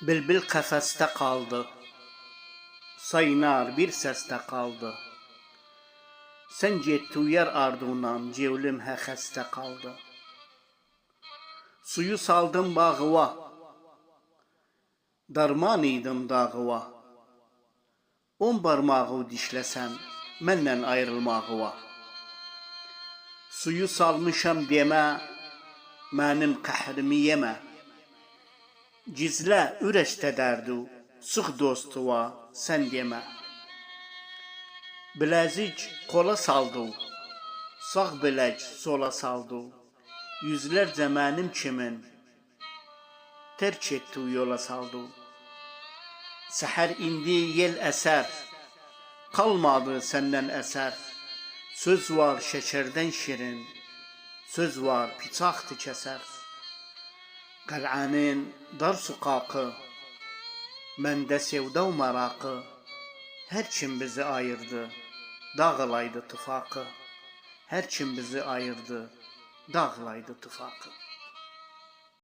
Bülbül kafeste kaldı, saynar bir seste kaldı. Sen cetti uyar ardından, cevlim hexeste kaldı. Suyu saldım bağıva, darman idim dağıva. 10 barmağı dişlesem, menden ayrılmağıva. Suyu salmışam deme, mənim qəhrimi yemə. Gizlə ürəşdə dərdu, sıx dostuva sən demə. Biləzik qola saldı, sağ bilək sola saldı. Yüzlərcə mənim kimin, terk etdi yola saldı. Səhər indi yel əsər, qalmadı səndən əsər. Söz var şəkərdən şirin, söz var bıçaqdı kəsər. Qal'anin dar sokakı, məndə sevda و maraqı. Hər kim bizi ayırdı, dağılaydı tıfaqı. Hər kim bizi ayırdı, dağılaydı tıfaqı.